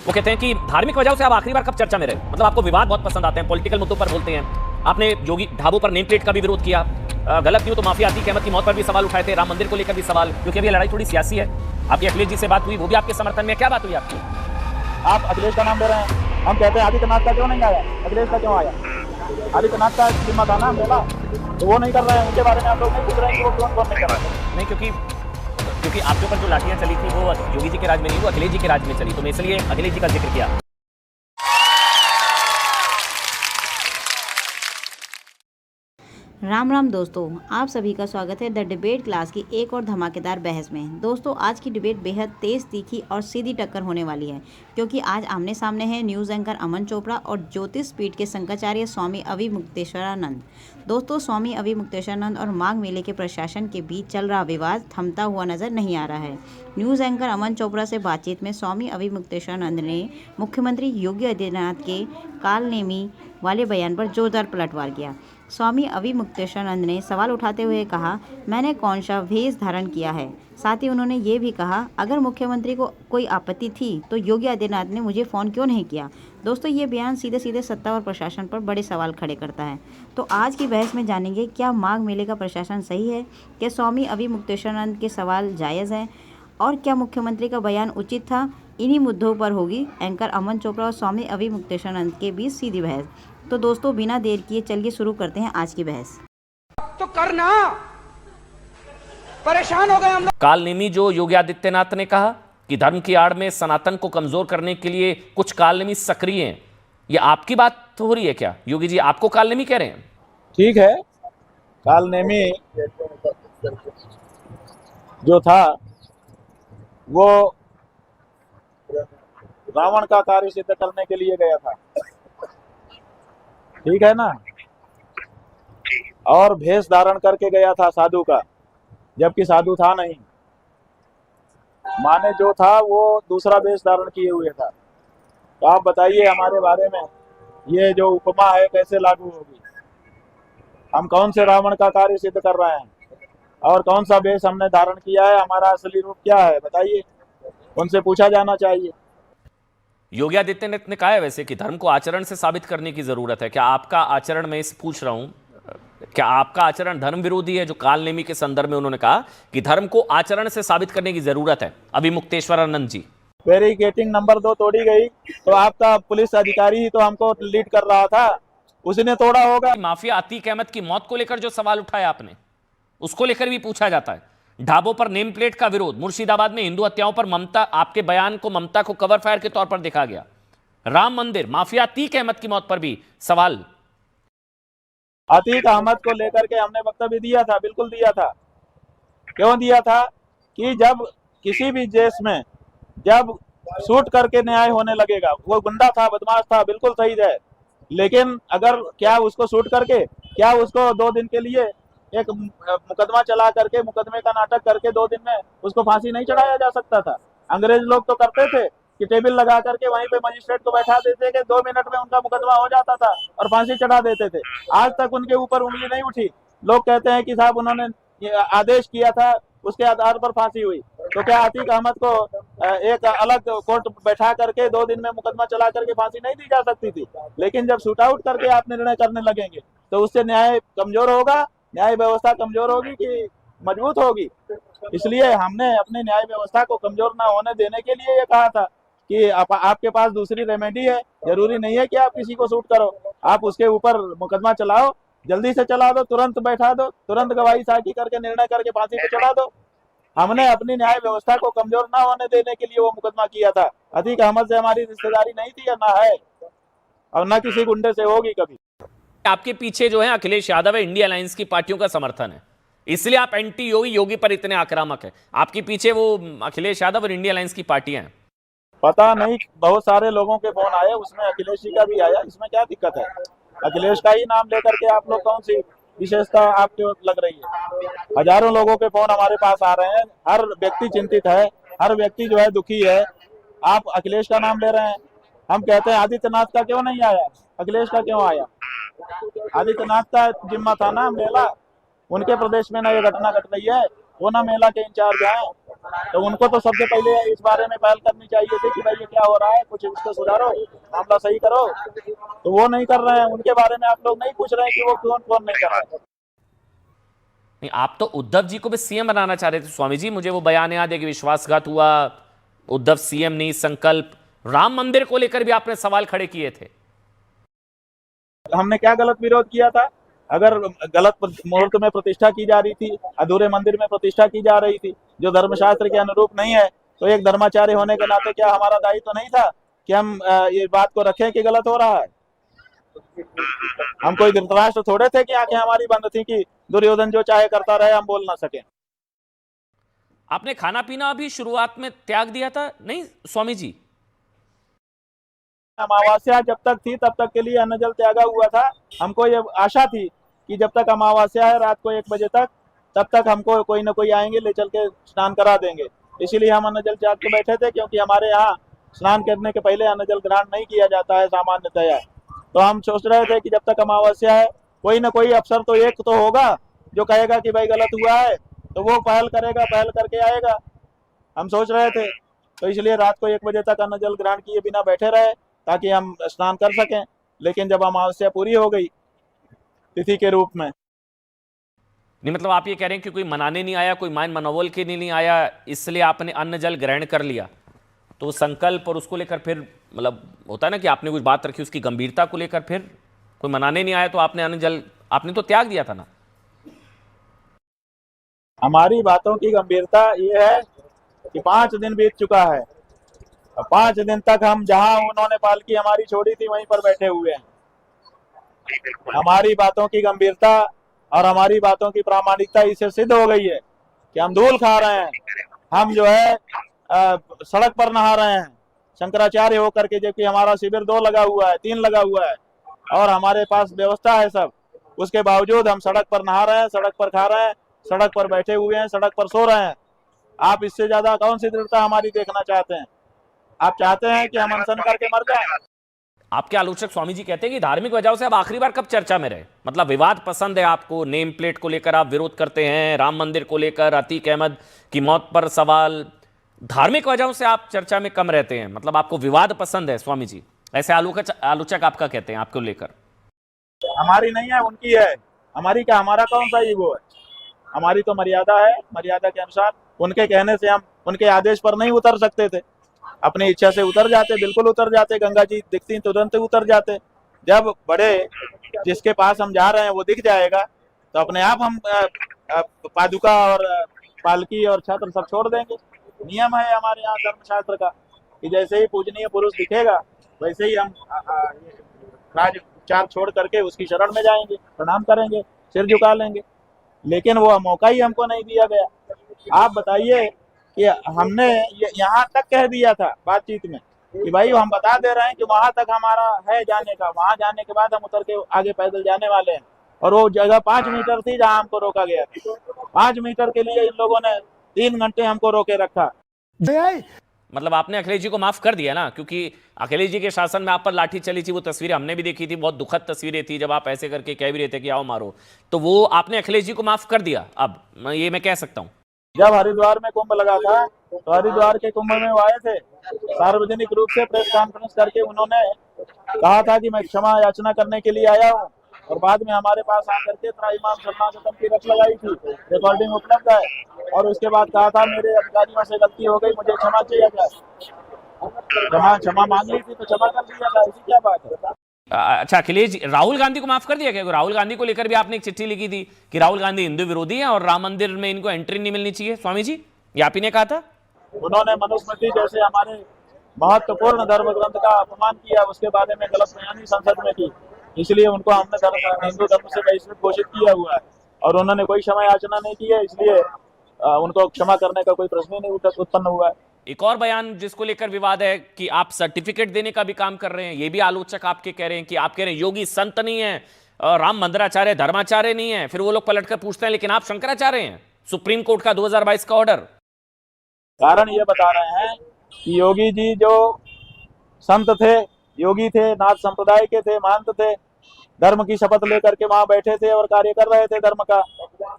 वो कहते हैं कि धार्मिक वजहों से आप आखिरी बार कब चर्चा में रहे? मतलब आपको विवाद बहुत पसंद आते हैं, पॉलिटिकल मुद्दों पर बोलते हैं। आपने योगी ढाबों पर नेम प्लेट का भी विरोध किया, गलत नहीं हो तो माफिया अतीक अहमद की मौत पर भी सवाल उठाए थे, राम मंदिर को लेकर भी सवाल, क्योंकि अभी लड़ाई थोड़ी सियासी है। आपकी अखिलेश जी से बात हुई, वो भी आपके समर्थन में, क्या बात हुई आपकी? आप अखिलेश का नाम ले रहे हैं, हम कहते हैं आदित्यनाथ का क्यों नहीं आया, अखिलेश का क्यों आया? आदित्यनाथ का जिम्मा था ना मेला, तो वो नहीं कर रहे हैं, उनके बारे में आप लोग नहीं पूछ रहे हैं कि वो कौन कौन नहीं कर रहे हैं। नहीं, क्योंकि आपके ऊपर जो लाठियां चली थी वो योगी जी के राज में नहीं, वो अखिलेश जी के राज में चली, तो मैं इसलिए अखिलेश जी का जिक्र किया। राम राम दोस्तों, आप सभी का स्वागत है द डिबेट क्लास की एक और धमाकेदार बहस में। दोस्तों, आज की डिबेट बेहद तेज़, तीखी और सीधी टक्कर होने वाली है, क्योंकि आज आमने सामने हैं न्यूज़ एंकर अमन चोपड़ा और ज्योतिष पीठ के शंकराचार्य स्वामी अविमुक्तेश्वरानंद। दोस्तों, स्वामी अविमुक्तेश्वरानंद और माघ मेले के प्रशासन के बीच चल रहा विवाद थमता हुआ नजर नहीं आ रहा है। न्यूज़ एंकर अमन चोपड़ा से बातचीत में स्वामी अविमुक्तेश्वरानंद ने मुख्यमंत्री योगी आदित्यनाथ के कालनेमी वाले बयान पर जोरदार पलटवार किया। स्वामी अविमुक्तेश्वरानंद ने सवाल उठाते हुए कहा, मैंने कौन सा वेश धारण किया है। साथ ही उन्होंने ये भी कहा, अगर मुख्यमंत्री को कोई आपत्ति थी तो योगी आदित्यनाथ ने मुझे फ़ोन क्यों नहीं किया। दोस्तों, ये बयान सीधे सीधे सत्ता और प्रशासन पर बड़े सवाल खड़े करता है। तो आज की बहस में जानेंगे, क्या माघ मेले का प्रशासन सही है, क्या स्वामी अविमुक्तेश्वरानंद के सवाल जायज़ हैं, और क्या मुख्यमंत्री का बयान उचित था। इन्हीं मुद्दों पर होगी एंकर अमन चोपड़ा और स्वामी अविमुक्तेश्वरानंद के बीच सीधी बहस। तो दोस्तों, बिना देर किए चलिए शुरू करते हैं आज की बहस। तो करना, परेशान हो गए हम लोग। कालनेमी जो योगी आदित्यनाथ ने कहा कि धर्म की आड़ में सनातन को कमजोर करने के लिए कुछ कालनेमी सक्रिय हैं, ये आपकी बात हो रही है क्या? योगी जी आपको कालनेमी कह रहे हैं? ठीक है, कालनेमी जो था वो रावण का कार्य सिद्ध करने के लिए गया था, ठीक है ना, और भेष धारण करके गया था साधु का, जबकि साधु था नहीं। माने जो था वो दूसरा भेष धारण किए हुए था। तो आप बताइए हमारे बारे में ये जो उपमा है कैसे लागू होगी? हम कौन से रावण का कार्य सिद्ध कर रहे हैं और कौन सा भेष हमने धारण किया है, हमारा असली रूप क्या है, बताइए, उनसे पूछा जाना चाहिए। योगी आदित्यनाथ ने कहा है वैसे कि धर्म को आचरण से साबित करने की जरूरत है। क्या आपका आचरण, मैं इस पूछ रहा हूं, क्या आपका आचरण धर्म विरोधी है? जो कालनेमी के संदर्भ में उन्होंने कहा कि धर्म को आचरण से साबित करने की जरूरत है। अविमुक्तेश्वरानंद जी, बैरिकेडिंग नंबर 2 तोड़ी गई, तो आपका पुलिस अधिकारी ही तो हमको लीड कर रहा था, उसने तोड़ा होगा। माफिया अतीक अहमद की मौत को लेकर जो सवाल उठाया आपने, उसको लेकर भी पूछा जाता है। ढाबों पर नेम प्लेट का विरोध, मुर्शिदाबाद में हिंदू हत्याओं पर ममता, आपके बयान को ममता को कवर फायर के तौर पर देखा गया। राम मंदिर, माफिया अतीक अहमद की मौत पर भी सवाल। अतीक अहमद को लेकर के हमने वक्तव्य दिया था, बिल्कुल दिया था। क्यों दिया था? कि जब किसी भी देश में जब शूट करके न्याय होने लगेगा, वो गुंडा था, बदमाश था, बिल्कुल सही है, लेकिन अगर क्या उसको शूट करके, क्या उसको 2 दिन के लिए एक मुकदमा चला करके, मुकदमे का नाटक करके 2 दिन में उसको फांसी नहीं चढ़ाया जा सकता था? अंग्रेज लोग तो करते थे कि टेबल लगा करके वहीं पे मजिस्ट्रेट को बैठा देते कि 2 मिनट में उनका मुकदमा हो जाता था और फांसी चढ़ा देते थे। आज तक उनके ऊपर उंगली नहीं उठी। लोग कहते हैं कि साहब उन्होंने आदेश किया था, उसके आधार पर फांसी हुई। तो क्या अतीक अहमद को एक अलग कोर्ट बैठा करके 2 दिन में मुकदमा चला करके फांसी नहीं दी जा सकती थी? लेकिन जब शूट आउट करके आप निर्णय करने लगेंगे तो उससे न्याय कमजोर होगा, न्याय व्यवस्था कमजोर होगी कि मजबूत होगी? इसलिए हमने अपनी न्याय व्यवस्था को कमजोर ना होने देने के लिए ये कहा था कि आपके पास दूसरी रेमेडी है। जरूरी नहीं है कि आप किसी को शूट करो, आप उसके ऊपर मुकदमा चलाओ, जल्दी से चला दो, तुरंत बैठा दो, तुरंत गवाही साखी करके निर्णय करके फांसी पे चढ़ा दो। हमने अपनी न्याय व्यवस्था को कमजोर ना होने देने के लिए वो मुकदमा किया था। अतीक अहमद से हमारी रिश्तेदारी नहीं थी, ना है, और ना किसी गुंडे से होगी कभी। आपके पीछे जो है अखिलेश यादव है, इंडिया अलायंस की पार्टियों का समर्थन है, इसलिए आप एंटी योगी, योगी पर इतने आक्रामक है। आपके पीछे वो अखिलेश यादव और इंडिया अलायंस की पार्टियां हैं। पता नहीं, बहुत सारे लोगों के फोन आए, उसमें अखिलेश जी का भी आया, इसमें क्या दिक्कत है? अखिलेश का ही नाम लेकर के आप लोग कौन सी विशेषता आपको लग रही है? हजारों लोगों के फोन हमारे पास आ रहे हैं, हर व्यक्ति चिंतित है, हर व्यक्ति जो है दुखी है। आप अखिलेश का नाम ले रहे हैं, हम कहते हैं आदित्यनाथ का क्यों नहीं आया, अखिलेश का क्यों आया? आदित्यनाथ का जिम्मा था ना मेला, उनके प्रदेश में ना ये घटना घट रही है। वो ना मेला के इंचार्ज हैं, तो उनको तो सबसे पहले इस बारे में पहल करनी चाहिए थी कि भाई ये क्या हो रहा है, कुछ इसको सुधारो, मामला सही करो। तो वो नहीं कर रहे हैं, उनके बारे में आप लोग नहीं पूछ रहे हैं कि वो कौन कौन नहीं कर रहा है। नहीं, आप तो उद्धव जी को भी सीएम बनाना चाह रहे थे स्वामी जी। मुझे वो बयान याद है कि विश्वासघात हुआ, उद्धव सीएम नहीं, संकल्प। राम मंदिर को लेकर भी आपने सवाल खड़े किए थे। हमने क्या गलत विरोध किया था? अगर गलत मुहूर्त में प्रतिष्ठा की जा रही थी, अधूरे मंदिर में प्रतिष्ठा की जा रही थी जो धर्मशास्त्र के अनुरूप नहीं है, तो एक धर्माचार्य होने के नाते क्या हमारा दायित्व तो नहीं था कि हम ये बात को रखें कि गलत हो रहा है? हम कोई धृतराष्ट्र थोड़े थे कि आंखें हमारी बंद थी कि दुर्योधन जो चाहे करता रहे, हम बोल ना सके। आपने खाना पीना भी शुरुआत में त्याग दिया था नहीं स्वामी जी? अमावस्या जब तक थी तब तक के लिए अन्न जल त्यागा हुआ था। हमको ये आशा थी कि जब तक अमावस्या है रात को 1 बजे तक, तब तक हमको कोई ना कोई आएंगे, ले चल के स्नान करा देंगे। इसीलिए हम अन्न जल त्याग के बैठे थे, क्योंकि हमारे यहाँ स्नान करने के पहले अन्न जल ग्रहण नहीं किया जाता है सामान्यतया। तो हम सोच रहे थे कि जब तक अमावस्या है कोई ना कोई अफसर तो एक तो होगा जो कहेगा कि भाई गलत हुआ है, तो वो पहल करेगा, पहल करके आएगा। हम सोच रहे थे, तो इसलिए रात को 1 बजे तक अन्न जल ग्रहण किए बिना बैठे रहे ताकि हम स्नान कर सकें। लेकिन जब अमावस्या पूरी हो गई तिथि के रूप में, नहीं मतलब आप ये कह रहे हैं कि कोई मनाने नहीं आया, कोई मान मनोबल के लिए नहीं आया, इसलिए आपने अन्न जल ग्रहण कर लिया। तो संकल्प और उसको लेकर फिर मतलब होता है ना कि आपने कुछ बात रखी, उसकी गंभीरता को लेकर फिर कोई मनाने नहीं आया तो आपने अन्न जल आपने तो त्याग दिया था ना। हमारी बातों की गंभीरता ये है कि 5 दिन बीत चुका है, 5 दिन तक हम जहां उन्होंने पालकी हमारी छोड़ी थी वहीं पर बैठे हुए हैं। हमारी बातों की गंभीरता और हमारी बातों की प्रामाणिकता इससे सिद्ध हो गई है कि हम धूल खा रहे हैं, हम जो है सड़क पर नहा रहे हैं शंकराचार्य होकर के, जबकि हमारा शिविर 2 लगा हुआ है, 3 लगा हुआ है और हमारे पास व्यवस्था है सब। उसके बावजूद हम सड़क पर नहा रहे हैं, सड़क पर खा रहे हैं, सड़क पर बैठे हुए हैं, सड़क पर सो रहे हैं। आप इससे ज्यादा कौन सी दृढ़ता हमारी देखना चाहते हैं? आप चाहते हैं कि हम अनशन करके मर जाएं? आपके आलोचक स्वामी जी कहते हैं कि धार्मिक वजहों से आप आखिरी बार कब चर्चा में रहे? मतलब विवाद पसंद है आपको, नेम प्लेट को लेकर आप विरोध करते हैं, राम मंदिर को लेकर अतीक अहमद की मौत पर सवाल, धार्मिक वजहों से आप चर्चा में कम रहते हैं, मतलब आपको विवाद पसंद है स्वामी जी, ऐसे आलोचक आपका कहते हैं आपको लेकर। हमारी नहीं है, उनकी है। हमारी क्या, हमारा कौन सा ईगो है? हमारी तो मर्यादा है, मर्यादा के अनुसार उनके कहने से हम उनके आदेश पर नहीं उतर सकते थे, अपनी इच्छा से उतर जाते, बिल्कुल उतर जाते। गंगा जी दिखती तुरंत उतर जाते। जब बड़े जिसके पास हम जा रहे हैं वो दिख जाएगा तो अपने आप हम पादुका और पालकी और छत्र सब छोड़ देंगे। नियम है हमारे यहाँ धर्मशास्त्र का कि जैसे ही पूजनीय पुरुष दिखेगा वैसे ही हम राज उपचार छोड़ करके उसकी शरण में जाएंगे, प्रणाम करेंगे, सिर झुका लेंगे। लेकिन वो मौका ही हमको नहीं दिया गया। आप बताइए कि हमने यहाँ तक कह दिया था बातचीत में कि भाई हम बता दे रहे हैं कि वहां तक हमारा है जाने का, वहां जाने के बाद हम उतर के आगे पैदल जाने वाले हैं, और वो जगह 5 मीटर थी जहां हमको रोका गया था। 5 मीटर के लिए इन लोगों ने 3 घंटे हमको रोके रखा। मतलब आपने अखिलेश जी को माफ कर दिया ना, क्योंकि अखिलेश जी के शासन में आप पर लाठी चली थी, वो तस्वीरें हमने भी देखी थी, बहुत दुखद तस्वीरें थी जब आप ऐसे करके कह भी रहे थे कि आओ मारो, तो वो आपने अखिलेश जी को माफ कर दिया। अब ये मैं कह सकता हूँ। जब हरिद्वार में कुंभ लगा था तो हरिद्वार के कुंभ में वो आए थे, सार्वजनिक रूप से प्रेस कॉन्फ्रेंस करके उन्होंने कहा था कि मैं क्षमा याचना करने के लिए आया हूँ, और बाद में हमारे पास आकर के त्राईमाम शरणागतम की रट लगाई थी, रिकॉर्डिंग उपलब्ध है, और उसके बाद कहा था मेरे अधिकारियों से गलती हो गई, मुझे क्षमा चाहिए जाए। क्षमा मांग ली थी तो क्षमा कर दिया था, ऐसी क्या बात है? अच्छा, अखिलेश जी राहुल गांधी को माफ कर दिया क्या? राहुल गांधी को लेकर भी आपने एक चिट्ठी लिखी थी कि राहुल गांधी हिंदू विरोधी है और राम मंदिर में इनको एंट्री नहीं मिलनी चाहिए। स्वामी जी ये आप ही ने कहा था। उन्होंने मनुस्मृति जैसे हमारे महत्वपूर्ण धर्म ग्रंथ का अपमान किया, उसके बारे में गलत बयानी संसद में की, इसलिए उनको हमने हिंदू धर्म से बहिष्कृत घोषित किया हुआ है, और उन्होंने कोई क्षमा याचना नहीं की है, इसलिए उनको क्षमा करने का कोई प्रश्न ही नहीं उत्पन्न हुआ है। एक और बयान जिसको लेकर विवाद है कि आप सर्टिफिकेट देने का भी काम कर रहे हैं, ये भी आलोचक आपके कह रहे हैं कि आप कह रहे हैं योगी संत नहीं है, राम मंदिराचार्य धर्माचार्य नहीं है, फिर वो लोग पलटकर पूछते हैं लेकिन आप शंकराचार्य हैं। सुप्रीम कोर्ट का 2022 का ऑर्डर। कारण ये बता रहे हैं कि योगी जी जो संत थे, योगी थे, नाथ संप्रदाय के थे, महंत थे, धर्म की शपथ लेकर के वहां बैठे थे और कार्य कर रहे थे धर्म का,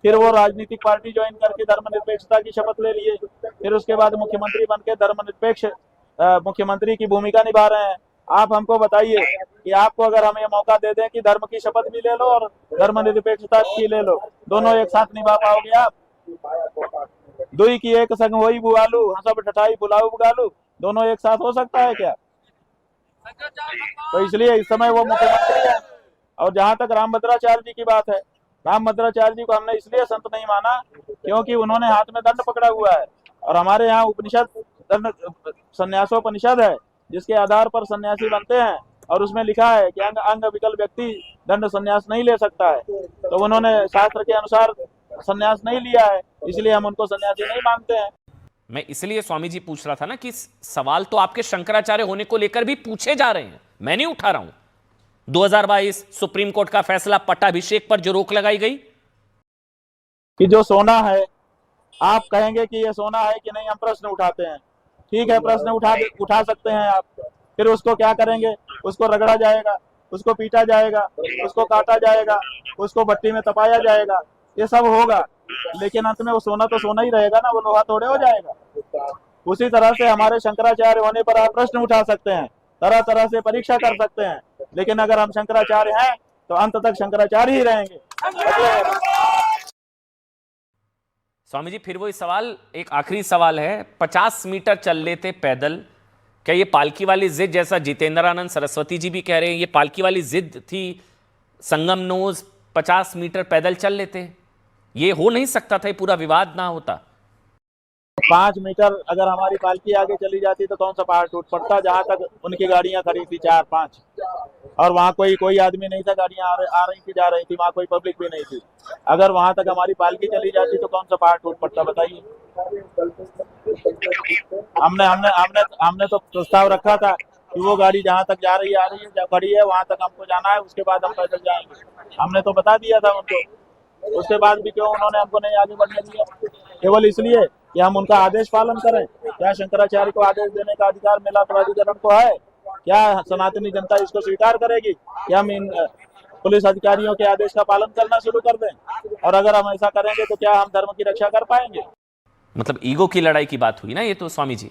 फिर वो राजनीतिक पार्टी ज्वाइन करके धर्मनिरपेक्षता की शपथ ले लिए, फिर उसके बाद मुख्यमंत्री बनके धर्मनिरपेक्ष मुख्यमंत्री की भूमिका निभा रहे हैं। आप हमको बताइए कि आपको अगर हम ये मौका दे दें कि धर्म की शपथ भी ले लो और धर्मनिरपेक्षता की ले लो, दोनों एक साथ निभा पाओगे आप? दुई की एक संग होई बुआलू, हंसब ठठाई बुलाऊ बुगालू, दोनों एक साथ हो सकता है क्या? तो इसलिए इस समय वो मुख्यमंत्री है। और जहां तक रामभद्राचार्य जी की बात है, रामभद्राचार्य जी को हमने इसलिए संत नहीं माना क्योंकि उन्होंने हाथ में दंड पकड़ा हुआ है, और हमारे यहाँ उपनिषद दंड संन्यासोपनिषद है जिसके आधार पर सन्यासी बनते हैं, और उसमें लिखा है कि अंग विकल व्यक्ति दंड संन्यास नहीं ले सकता है। तो उन्होंने शास्त्र के अनुसार संन्यास नहीं लिया है, इसलिए हम उनको सन्यासी नहीं मानते हैं। मैं इसलिए स्वामी जी पूछ रहा था ना कि सवाल तो आपके शंकराचार्य होने को लेकर भी पूछे जा रहे हैं, मैं नहीं उठा रहा हूं। 2022 सुप्रीम कोर्ट का फैसला, पट्टाभिषेक पर जो रोक लगाई गई कि जो सोना है, आप कहेंगे कि ये सोना है कि नहीं, हम प्रश्न उठाते हैं। ठीक है, प्रश्न उठा सकते हैं आप, फिर उसको क्या करेंगे? उसको रगड़ा जाएगा, उसको पीटा जाएगा, उसको काटा जाएगा, उसको भट्टी में तपाया जाएगा, ये सब होगा, लेकिन अंत में वो सोना तो सोना ही रहेगा ना, वो लोहा थोड़े हो जाएगा। उसी तरह से हमारे शंकराचार्य होने पर आप प्रश्न उठा सकते हैं, तरह तरह से परीक्षा कर सकते हैं, लेकिन अगर हम शंकराचार्य हैं तो अंत तक शंकराचार्य ही रहेंगे। स्वामी जी फिर वही सवाल, एक आखिरी सवाल है, 50 मीटर चल लेते पैदल, क्या ये पालकी वाली जिद, जैसा जितेंद्रानंद सरस्वती जी भी कह रहे हैं, ये पालकी वाली जिद थी, संगम नोज 50 मीटर पैदल चल लेते, ये हो नहीं सकता था, ये पूरा विवाद ना होता? 5 मीटर अगर हमारी पालकी आगे चली जाती तो कौन सा पहाड़ टूट पड़ता? जहां तक उनकी गाड़ियां खड़ी थी 4-5, और वहां कोई आदमी नहीं था, गाड़ियां आ रही थी जा रही थी, वहां कोई पब्लिक भी नहीं थी। अगर वहां तक हमारी पालकी चली जाती तो कौन सा पहाड़ टूट पड़ता, बताइए? हमने तो प्रस्ताव रखा था कि वो गाड़ी जहां तक जा रही आ रही है, जब खड़ी है वहां तक हमको जाना है, उसके बाद हम पैदल जाएंगे। हमने तो बता दिया था उनको, उसके बाद भी क्यों उन्होंने हमको नहीं आगे बढ़ने दिया? केवल इसलिए कि हम उनका आदेश पालन करें। क्या शंकराचार्य को आदेश देने का अधिकार मेला प्राधिकरण को है? क्या सनातनी जनता इसको स्वीकार करेगी कि हम इन पुलिस अधिकारियों के आदेश का पालन करना शुरू कर दें? और अगर हम ऐसा करेंगे तो क्या हम धर्म की रक्षा कर पाएंगे? मतलब ईगो की लड़ाई की बात हुई ना ये तो स्वामी जी।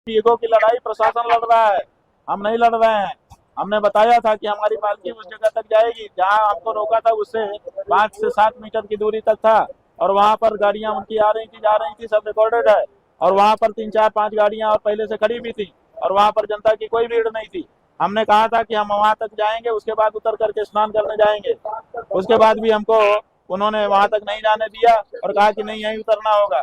ईगो की लड़ाई प्रशासन लड़ रहा है, हम नहीं लड़ रहे हैं। हमने बताया था कि हमारी पालकी उस जगह तक जाएगी जहां हमको रोका था, उससे 5 से 7 मीटर की दूरी तक था, और वहां पर गाड़ियां उनकी आ रही थी जा रही थी, सब रिकॉर्डेड है। और वहां पर 3-4-5 गाड़ियां और पहले से खड़ी भी थी, और वहां पर जनता की कोई भीड़ नहीं थी। हमने कहा था कि हम वहां तक जाएंगे, उसके बाद उतर करके स्नान करने जाएंगे। उसके बाद भी हमको उन्होंने वहां तक नहीं जाने दिया और कहा कि नहीं, यहीं उतरना होगा।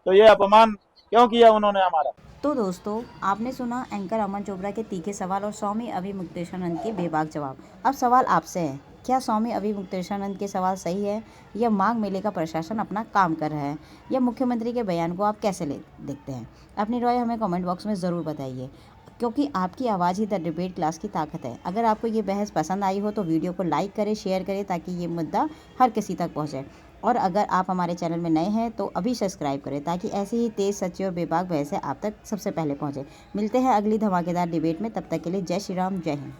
तो ये अपमान क्यों किया उन्होंने हमारा? तो दोस्तों, आपने सुना एंकर अमन चोपड़ा के तीखे सवाल और स्वामी अभिमुक्तेश्वरानंद के बेबाक जवाब। अब सवाल आपसे है, क्या स्वामी अभिमुक्तेश्वरानंद के सवाल सही है, या माघ मेले का प्रशासन अपना काम कर रहा है, या मुख्यमंत्री के बयान को आप कैसे देखते हैं? अपनी राय हमें कमेंट बॉक्स में ज़रूर बताइए, क्योंकि आपकी आवाज़ ही द डिबेट क्लास की ताकत है। अगर आपको ये बहस पसंद आई हो तो वीडियो को लाइक करें, शेयर करें, ताकि ये मुद्दा हर किसी तक पहुँचे। और अगर आप हमारे चैनल में नए हैं तो अभी सब्सक्राइब करें, ताकि ऐसी ही तेज़, सच्ची और बेबाक बहसें आप तक सबसे पहले पहुँचे। मिलते हैं अगली धमाकेदार डिबेट में, तब तक के लिए जय श्री राम, जय हिंद।